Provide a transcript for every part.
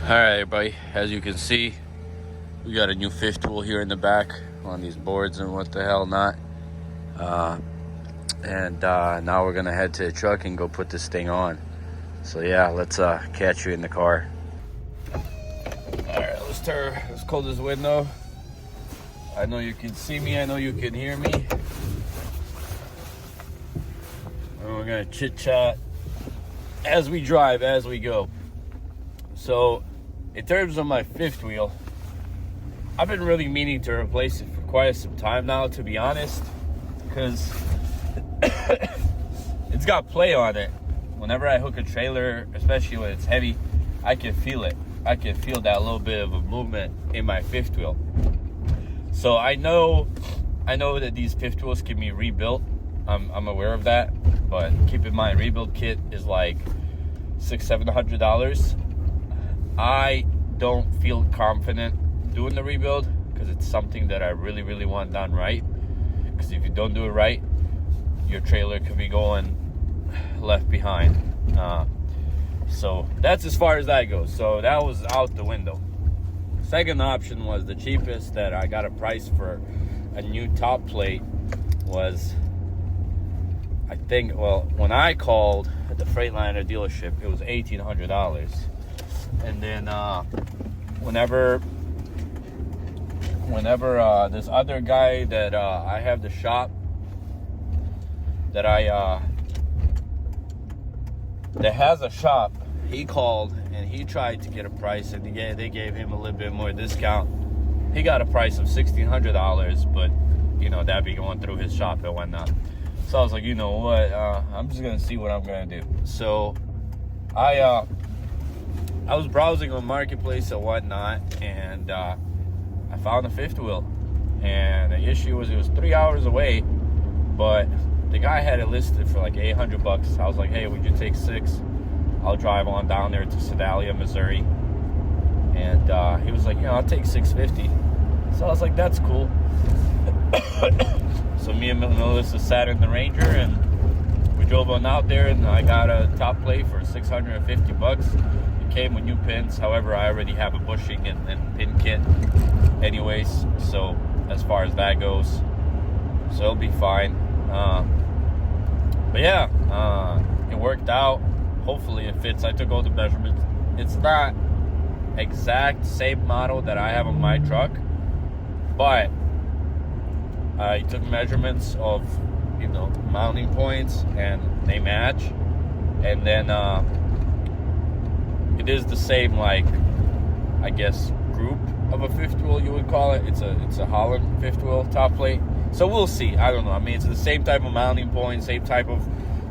Alright everybody, as you can see, we got a new fish tool here in the back on these boards and what the hell not. Now we're gonna head to the truck and go put this thing on. So yeah, let's catch you in the car. Alright, let's close this window. I know you can see me, I know you can hear me. And we're gonna chit chat as we drive, as we go. So in terms of my fifth wheel, I've been really meaning to replace it for quite some time now, to be honest, because it's got play on it. Whenever I hook a trailer, especially when it's heavy, I can feel it. I can feel that little bit of a movement in my fifth wheel. So I know that these fifth wheels can be rebuilt. I'm aware of that, but keep in mind, rebuild kit is like $600-700. I don't feel confident doing the rebuild because it's something that I really want done right. Because if you don't do it right, your trailer could be going left behind. So that's as far as that goes. So that was out the window. Second option was the cheapest that I got a price for a new top plate was, I think, well, when I called at the Freightliner dealership, it was $1,800. And then whenever this other guy that I have the shop that that has a shop, he called and he tried to get a price, and they gave him a little bit more discount. He got a price of $1,600, but you know, that'd be going through his shop and whatnot. So I was like, you know what, I'm just gonna see what I'm gonna do. So I was browsing on Marketplace and whatnot, and I found a fifth wheel. And the issue was it was 3 hours away, but the guy had it listed for like $800. I was like, hey, would you take 6? I'll drive on down there to Sedalia, Missouri. And he was like, yeah, I'll take $650. So I was like, that's cool. So me and Melissa sat in the Ranger and we drove on out there, and I got a top plate for $650. Came with new pins. However, I already have a bushing and pin kit anyways, so as far as that goes, so it'll be fine. But yeah, it worked out. Hopefully it fits. I took all the measurements. It's not exact same model that I have on my truck, but I took measurements of, you know, mounting points and they match. And then it is the same, like, I guess, group of a fifth wheel, you would call it. It's a Holland fifth wheel top plate. So we'll see. I don't know. I mean, it's the same type of mounting point, same type of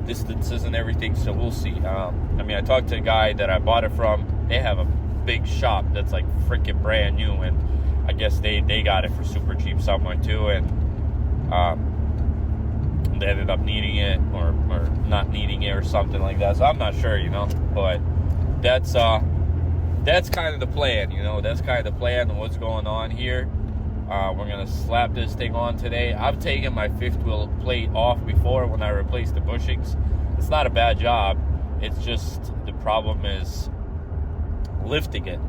distances and everything. So we'll see. I mean, I talked to a guy that I bought it from. They have a big shop that's like freaking brand new, and I guess they got it for super cheap somewhere too. And they ended up needing it or not needing it or something like that. So I'm not sure, you know, but that's kind of the plan, you know. That's kind of the plan of what's going on here. We're gonna slap this thing on today. I've taken my fifth wheel plate off before when I replaced the bushings. It's not a bad job. It's just the problem is lifting it,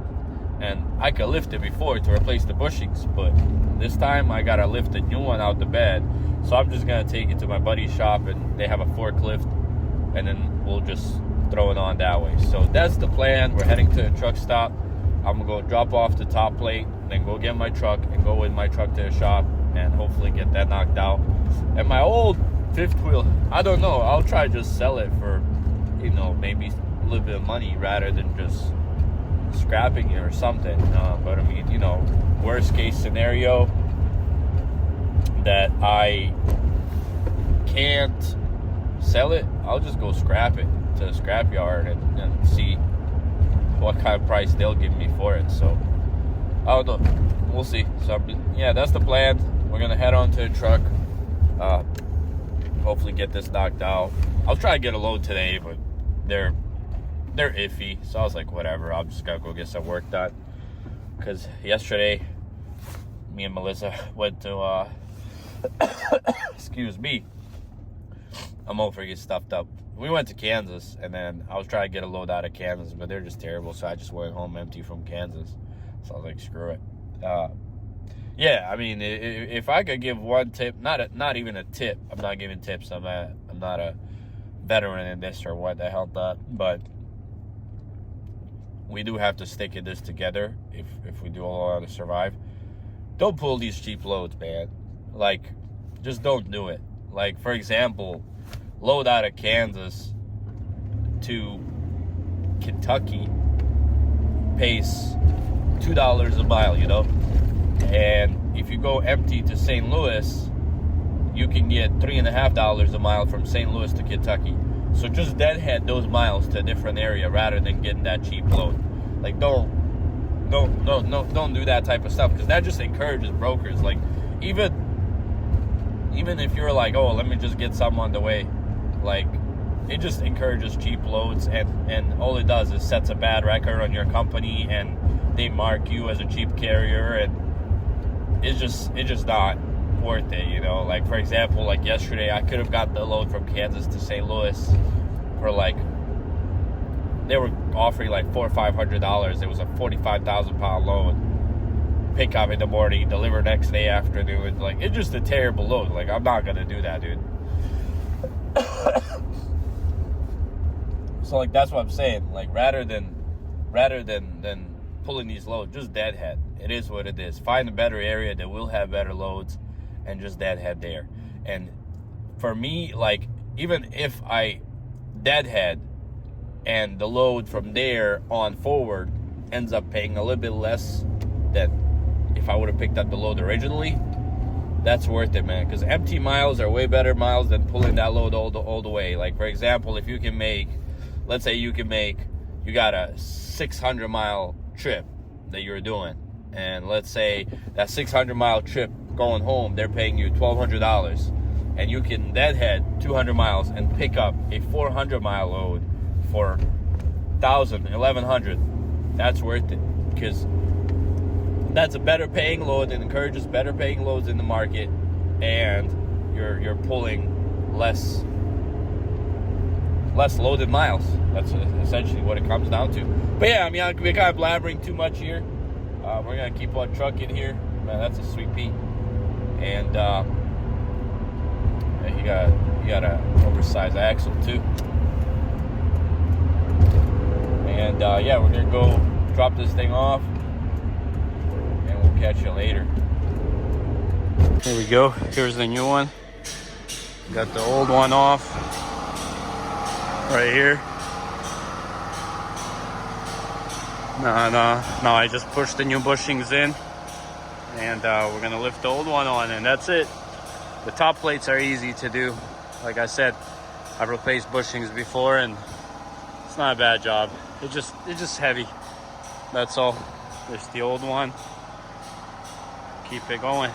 and I could lift it before to replace the bushings, but this time I gotta lift a new one out the bed. So I'm just gonna take it to my buddy's shop, and they have a forklift, and then we'll just throw it on that way. So that's the plan. We're heading to a truck stop. I'm gonna go drop off the top plate, then go get my truck and go with my truck to the shop and hopefully get that knocked out. And my old fifth wheel, I don't know, I'll try to just sell it for, you know, maybe a little bit of money rather than just scrapping it or something. But I mean, you know, worst case scenario that I can't sell it, I'll just go scrap it to the scrapyard and see what kind of price they'll give me for it. So I don't know, we'll see. So yeah, that's the plan. We're gonna head on to the truck, hopefully get this knocked out. I'll try to get a load today, but they're iffy, so I was like, whatever, I'm just gonna go get some work done. Because yesterday me and Melissa went to excuse me, I'm over to get stuffed up. we went to Kansas, and then I was trying to get a load out of Kansas, but they're just terrible, so I just went home empty from Kansas. So I was like, screw it. Yeah, I mean, if I could give one tip, not even a tip. I'm not giving tips. I'm not a veteran in this or what the hell not. But we do have to stick in this together if we do all want to survive. Don't pull these cheap loads, man. Like, just don't do it. Like, for example, load out of Kansas to Kentucky pays $2 a mile, you know? And if you go empty to St. Louis, you can get $3.50 a mile from St. Louis to Kentucky. So just deadhead those miles to a different area rather than getting that cheap load. Like, don't do that type of stuff, because that just encourages brokers. Like, even if you're like, oh, let me just get some on the way, like, it just encourages cheap loads, and all it does is sets a bad record on your company, and they mark you as a cheap carrier, and it's just not worth it, you know? Like, for example, like yesterday, I could have got the load from Kansas to St. Louis for like, they were offering like $400 or $500. It was a 45,000 pound load. Pick up in the morning, deliver next day afternoon. Like, it's just a terrible load. Like, I'm not gonna do that, dude. So, like, that's what I'm saying. Like, rather than pulling these loads, just deadhead. It is what it is. Find a better area that will have better loads, and just deadhead there. And for me, like, even if I deadhead and the load from there on forward ends up paying a little bit less than if I would have picked up the load originally, that's worth it, man. Because empty miles are way better miles than pulling that load all the way. Like, for example, if you can make, let's say you got a 600 mile trip that you're doing, and let's say that 600 mile trip going home, they're paying you $1,200, and you can deadhead 200 miles and pick up a 400 mile load for $1,000, $1,100. That's worth it, because that's a better paying load and encourages better paying loads in the market, and you're pulling less loaded miles. That's essentially what it comes down to. But yeah, I mean, we're kind of blabbering too much here. We're gonna keep on trucking here. Man, that's a sweet Pete. And he got a oversized axle too. And yeah, we're gonna go drop this thing off, and we'll catch you later. Here we go. Here's the new one. Got the old one off right here. No, I just pushed the new bushings in, and we're gonna lift the old one on, and that's it. The top plates are easy to do. Like I said, I've replaced bushings before, and it's not a bad job. It's just heavy. That's all. There's the old one. Keep it going.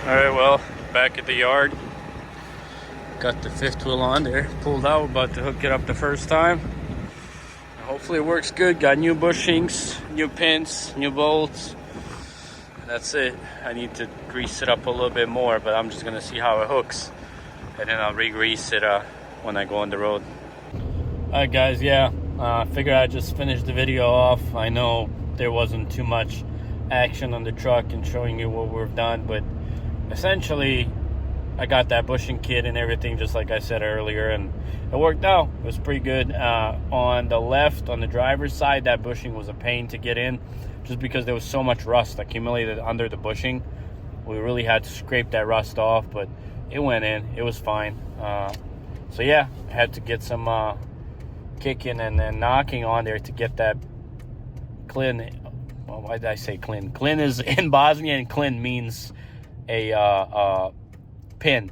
Alright, well, back at the yard. Got the fifth wheel on there, pulled out, about to hook it up the first time. Hopefully it works good. Got new bushings, new pins, new bolts. That's it. I need to grease it up a little bit more, but I'm just gonna see how it hooks, and then I'll re-grease it when I go on the road. Alright guys, yeah, figured I'd just finish the video off. I know there wasn't too much action on the truck and showing you what we've done, but essentially I got that bushing kit and everything, just like I said earlier, and it worked out. It was pretty good. On the left, on the driver's side, that bushing was a pain to get in, just because there was so much rust accumulated under the bushing. We really had to scrape that rust off, but it went in. It was fine. So yeah, I had to get some kicking and then knocking on there to get that Klin. Well, why did I say Klin? Klin is in Bosnia, and Klin means a pin.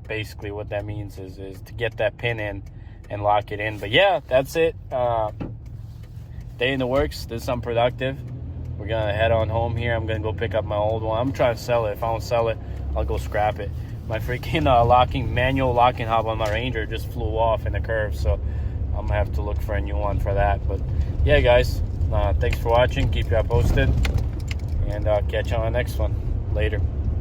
Basically what that means is to get that pin in and lock it in. But yeah, that's it. day in the works. Did something productive. We're gonna head on home here. I'm gonna go pick up my old one. I'm trying to sell it. If I don't sell it, I'll go scrap it. My freaking manual locking hub on my Ranger just flew off in the curve, so I'm gonna have to look for a new one for that. But yeah, guys, thanks for watching. Keep you posted, and catch you on the next one. Later.